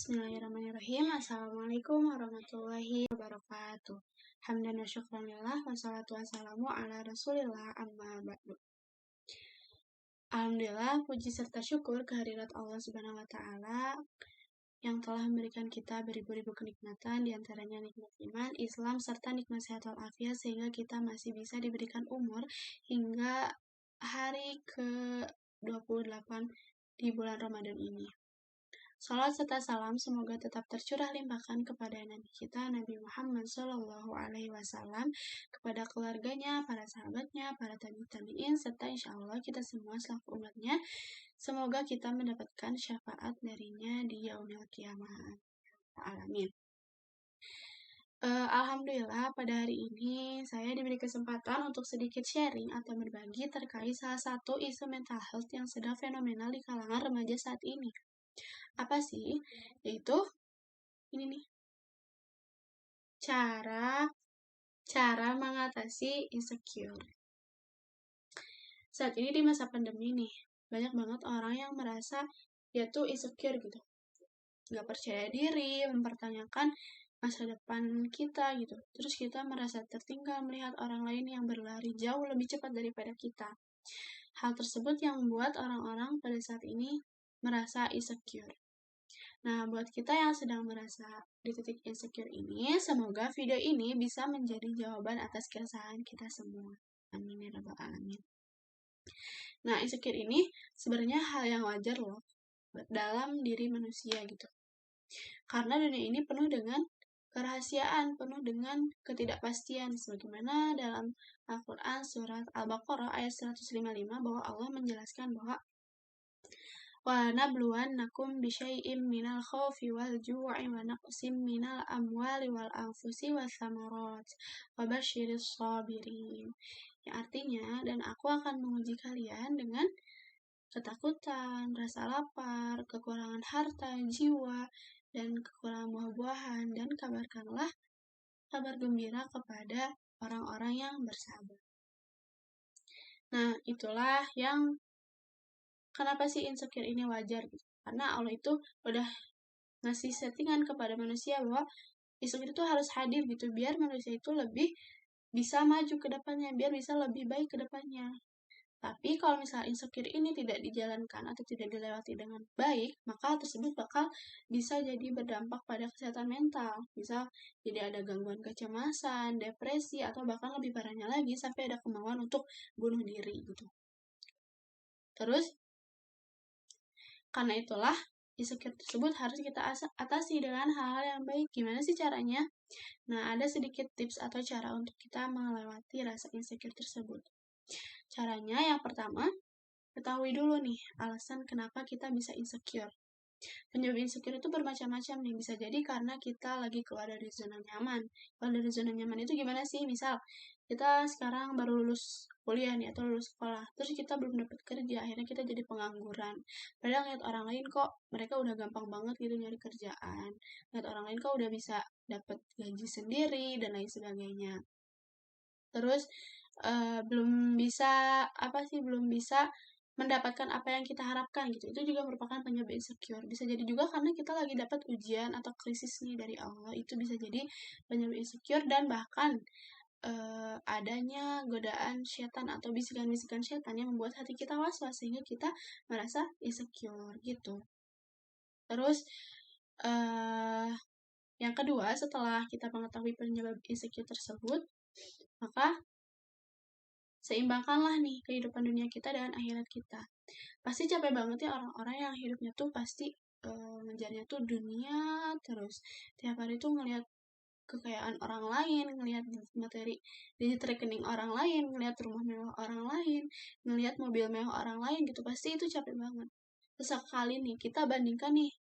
Bismillahirrahmanirrahim. Assalamualaikum warahmatullahi wabarakatuh. Hamdan wa syukranillah wassalatu wassalamu ala rasulillah amma ba'du. Alhamdulillah, puji serta syukur kehadirat Allah Subhanahu wa Ta'ala yang telah memberikan kita beribu-ribu kenikmatan, diantaranya nikmat iman, Islam, serta nikmat sehat walafiat, sehingga kita masih bisa diberikan umur hingga hari ke-28 di bulan Ramadan ini. Salat serta salam semoga tetap tercurah limpahkan kepada Nabi kita, Nabi Muhammad SAW, kepada keluarganya, para sahabatnya, para tabi'in, serta insya Allah kita semua selaku umatnya. Semoga kita mendapatkan syafaat darinya di yaumil qiyamah. Amin. Alhamdulillah, pada hari ini saya diberi kesempatan untuk sedikit sharing atau berbagi terkait salah satu isu mental health yang sedang fenomenal di kalangan remaja saat ini. Apa sih? Yaitu ini nih. Cara mengatasi insecure. Saat ini di masa pandemi nih, banyak banget orang yang merasa dia tuh insecure gitu. Gak percaya diri, mempertanyakan masa depan kita gitu. Terus kita merasa tertinggal melihat orang lain yang berlari jauh lebih cepat daripada kita. Hal tersebut yang membuat orang-orang pada saat ini merasa insecure. Nah, buat kita yang sedang merasa di titik insecure ini, semoga video ini bisa menjadi jawaban atas keresahan kita semua. Amin ya rabbal alamin. Nah, insecure ini sebenarnya hal yang wajar loh dalam diri manusia gitu. Karena dunia ini penuh dengan kerahasiaan, penuh dengan ketidakpastian. Sebagaimana dalam Al-Quran surat Al-Baqarah ayat 155 bahwa Allah menjelaskan bahwa وَنَبْلُوَنَّكُمْ بِشَيْءٍ مِنَ الْخَوْفِ وَالْجُوعِ وَنَقْصٍ مِنَ الْأَمْوَالِ وَالْأَنْفُسِ وَالثَّمَرَاتِ وَبَشِّرِ الصَّابِرِينَ. Yang artinya, dan aku akan menguji kalian dengan ketakutan, rasa lapar, kekurangan harta, jiwa, dan kekurangan buah-buahan, dan kabarkanlah kabar gembira kepada orang-orang yang bersabar. Nah, itulah yang kenapa sih insecure ini wajar gitu? Karena Allah itu udah ngasih settingan kepada manusia bahwa insecure itu harus hadir gitu, biar manusia itu lebih bisa maju ke depannya, biar bisa lebih baik ke depannya. Tapi kalau misalnya insecure ini tidak dijalankan atau tidak dilewati dengan baik, maka hal tersebut bakal bisa jadi berdampak pada kesehatan mental. Bisa jadi ada gangguan kecemasan, depresi, atau bahkan lebih parahnya lagi sampai ada kemauan untuk bunuh diri gitu. Terus karena itulah, insecure tersebut harus kita atasi dengan hal-hal yang baik. Gimana sih caranya? Nah, ada sedikit tips atau cara untuk kita melewati rasa insecure tersebut. Caranya yang pertama, ketahui dulu nih alasan kenapa kita bisa insecure. Penyebab insecure itu bermacam-macam nih. Bisa jadi karena kita lagi keluar dari zona nyaman. Keluar dari zona nyaman itu gimana sih? Misal, kita sekarang baru lulus kuliah nih atau lulus sekolah. Terus kita belum dapat kerja. Akhirnya kita jadi pengangguran. Padahal lihat orang lain kok mereka udah gampang banget gitu nyari kerjaan. Lihat orang lain kok udah bisa dapat gaji sendiri dan lain sebagainya. Terus belum bisa mendapatkan apa yang kita harapkan gitu. Itu juga merupakan penyebab insecure. Bisa jadi juga karena kita lagi dapat ujian atau krisis nih dari Allah. Itu bisa jadi penyebab insecure, dan bahkan adanya godaan setan atau bisikan-bisikan setan yang membuat hati kita was-was sehingga kita merasa insecure gitu. Terus yang kedua, setelah kita mengetahui penyebab insecure tersebut, maka seimbangkanlah nih kehidupan dunia kita dengan akhirat kita. Pasti capek banget ya orang-orang yang hidupnya tuh pasti ngejarnya tuh dunia terus. Tiap hari tuh ngelihat kekayaan orang lain, ngelihat materi digit rekening orang lain, ngelihat rumah mewah orang lain, ngelihat mobil mewah orang lain gitu. Pasti itu capek banget. Sesekali nih kita bandingkan nih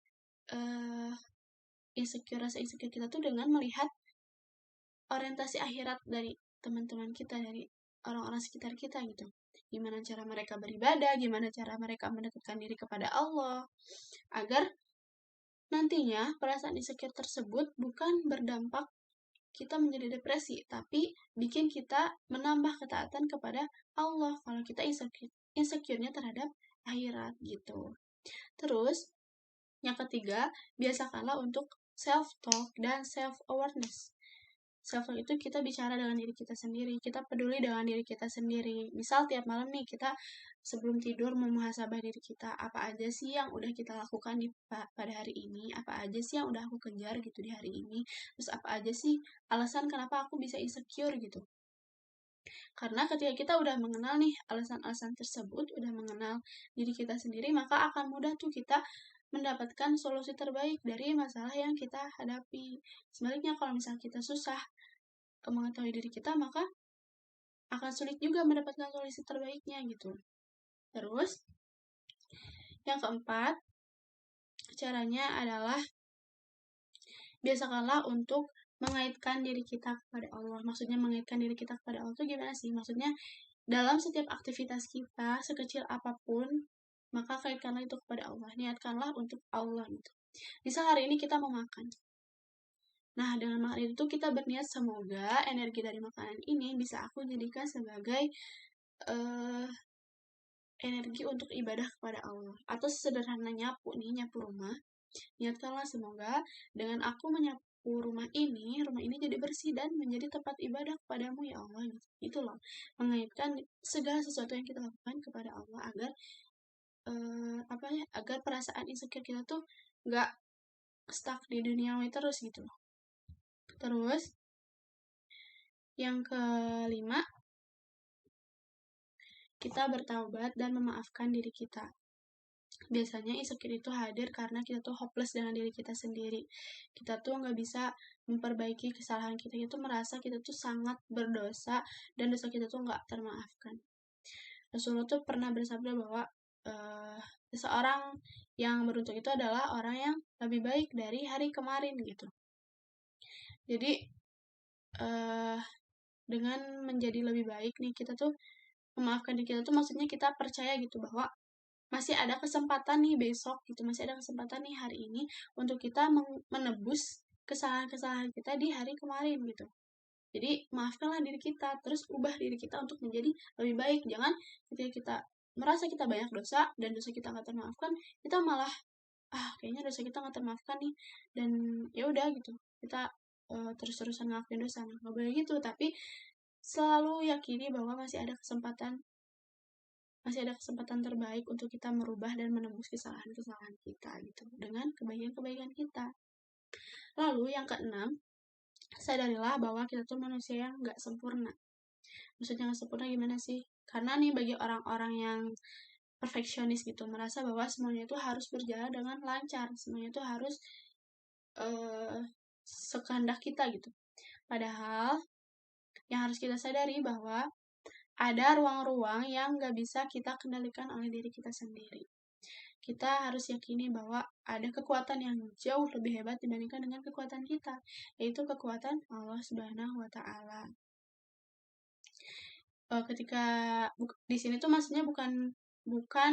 rasa insecure kita tuh dengan melihat orientasi akhirat dari teman-teman kita, dari orang-orang sekitar kita gitu. Gimana cara mereka beribadah, gimana cara mereka mendekatkan diri kepada Allah, agar nantinya perasaan insecure tersebut bukan berdampak kita menjadi depresi, tapi bikin kita menambah ketaatan kepada Allah kalau kita insecure-nya terhadap akhirat gitu. Terus Yang ketiga, biasakanlah untuk self-talk dan self-awareness. Self-talk itu kita bicara dengan diri kita sendiri, kita peduli dengan diri kita sendiri. Misal tiap malam nih kita sebelum tidur memuhasabah diri kita, apa aja sih yang udah kita lakukan pada hari ini, apa aja sih yang udah aku kejar gitu di hari ini, terus apa aja sih alasan kenapa aku bisa insecure gitu. Karena ketika kita udah mengenal nih alasan-alasan tersebut, udah mengenal diri kita sendiri, maka akan mudah tuh kita mendapatkan solusi terbaik dari masalah yang kita hadapi. Sebaliknya kalau misalnya kita susah mengetahui diri kita, maka akan sulit juga mendapatkan solusi terbaiknya gitu. Terus, yang keempat, caranya adalah biasakanlah untuk mengaitkan diri kita kepada Allah. Maksudnya mengaitkan diri kita kepada Allah itu gimana sih? Maksudnya dalam setiap aktivitas kita, sekecil apapun, maka kaitkanlah itu kepada Allah. Niatkanlah untuk Allah gitu. Misal hari ini kita mau makan. Nah, dengan makan itu kita berniat semoga energi dari makanan ini bisa aku jadikan sebagai energi untuk ibadah kepada Allah. Atau sederhana nyapu rumah. Niatkanlah semoga dengan aku menyapu rumah ini jadi bersih dan menjadi tempat ibadah kepadamu ya Allah. Itu loh, mengaitkan segala sesuatu yang kita lakukan kepada Allah agar agar perasaan insecure kita tuh nggak stuck di duniawi terus gitu loh. Terus yang kelima, kita bertaubat dan memaafkan diri kita. Biasanya insecure itu hadir karena kita tuh hopeless dengan diri kita sendiri. Kita tuh nggak bisa memperbaiki kesalahan kita. Kita tuh merasa kita tuh sangat berdosa dan dosa kita tuh nggak termaafkan. Rasulullah tuh pernah bersabda bahwa seseorang yang beruntung itu adalah orang yang lebih baik dari hari kemarin gitu. Jadi dengan menjadi lebih baik nih, kita tuh memaafkan diri kita tuh maksudnya kita percaya gitu bahwa masih ada kesempatan nih besok gitu, masih ada kesempatan nih hari ini untuk kita menebus kesalahan-kesalahan kita di hari kemarin gitu. Jadi maafkanlah diri kita, terus ubah diri kita untuk menjadi lebih baik. Jangan ketika kita merasa kita banyak dosa dan dosa kita nggak termaafkan, kita malah kayaknya dosa kita nggak termaafkan nih, dan ya udah gitu kita terus-terusan ngelakuin dosa. Nggak boleh gitu, tapi selalu yakini bahwa masih ada kesempatan terbaik untuk kita merubah dan menembus kesalahan-kesalahan kita gitu dengan kebaikan-kebaikan kita. Lalu yang keenam, sadarilah bahwa kita tuh manusia yang nggak sempurna. Maksudnya nggak sempurna gimana sih? Karena nih bagi orang-orang yang perfeksionis gitu, merasa bahwa semuanya itu harus berjalan dengan lancar, semuanya itu harus sekehendak kita gitu. Padahal yang harus kita sadari bahwa ada ruang-ruang yang nggak bisa kita kendalikan oleh diri kita sendiri. Kita harus yakini bahwa ada kekuatan yang jauh lebih hebat dibandingkan dengan kekuatan kita, yaitu kekuatan Allah Subhanahu wa Ta'ala. Ketika di sini tuh maksudnya bukan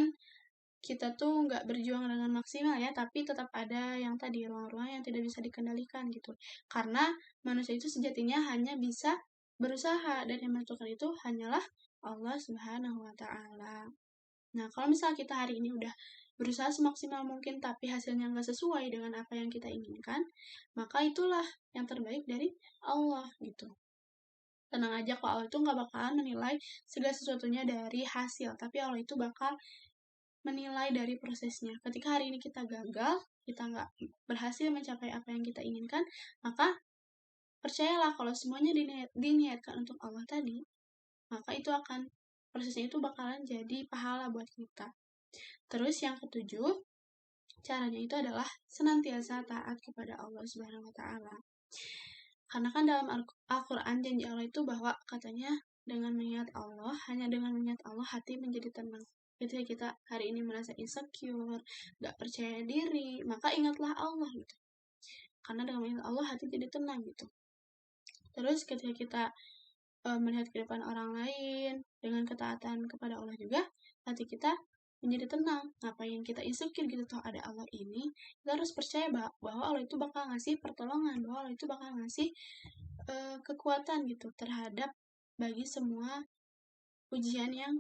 kita tuh nggak berjuang dengan maksimal ya, tapi tetap ada yang tadi ruang-ruang yang tidak bisa dikendalikan gitu. Karena manusia itu sejatinya hanya bisa berusaha, dan yang menentukan itu hanyalah Allah Subhanahu wa Ta'ala. Nah, kalau misalnya kita hari ini udah berusaha semaksimal mungkin tapi hasilnya nggak sesuai dengan apa yang kita inginkan, maka itulah yang terbaik dari Allah gitu. Tenang aja, kok Allah itu nggak bakalan menilai segala sesuatunya dari hasil, tapi Allah itu bakal menilai dari prosesnya. Ketika hari ini kita gagal, kita nggak berhasil mencapai apa yang kita inginkan, maka percayalah kalau semuanya diniatkan untuk Allah tadi, maka itu akan prosesnya itu bakalan jadi pahala buat kita. Terus yang ketujuh, caranya itu adalah senantiasa taat kepada Allah Subhanahu wa Ta'ala. Karena kan dalam Al-Quran janji Allah itu bahwa katanya dengan mengingat Allah, hanya dengan mengingat Allah hati menjadi tenang. Ketika kita hari ini merasa insecure, gak percaya diri, maka ingatlah Allah gitu. Karena dengan mengingat Allah hati jadi tenang gitu. Terus ketika kita melihat kehidupan orang lain dengan ketaatan kepada Allah juga, hati kita menjadi tenang. Ngapain kita insecure gitu, toh ada Allah ini, kita harus percaya bahwa Allah itu bakal ngasih pertolongan, bahwa Allah itu bakal ngasih kekuatan gitu terhadap bagi semua ujian yang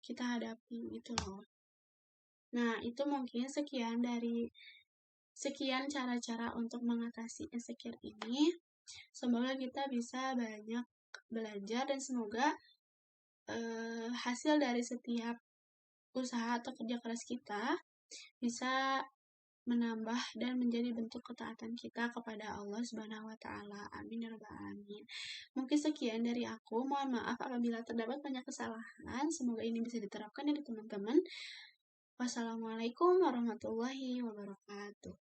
kita hadapi gitu loh. Nah, itu mungkin sekian dari Sekian cara-cara untuk mengatasi insecure ini. Semoga kita bisa banyak belajar dan semoga hasil dari setiap usaha atau kerja keras kita bisa menambah dan menjadi bentuk ketaatan kita kepada Allah Subhanahu wa taala. Amin ya rabbal alamin. Mungkin sekian dari aku. Mohon maaf apabila terdapat banyak kesalahan. Semoga ini bisa diterapkan dari teman-teman. Wassalamualaikum warahmatullahi wabarakatuh.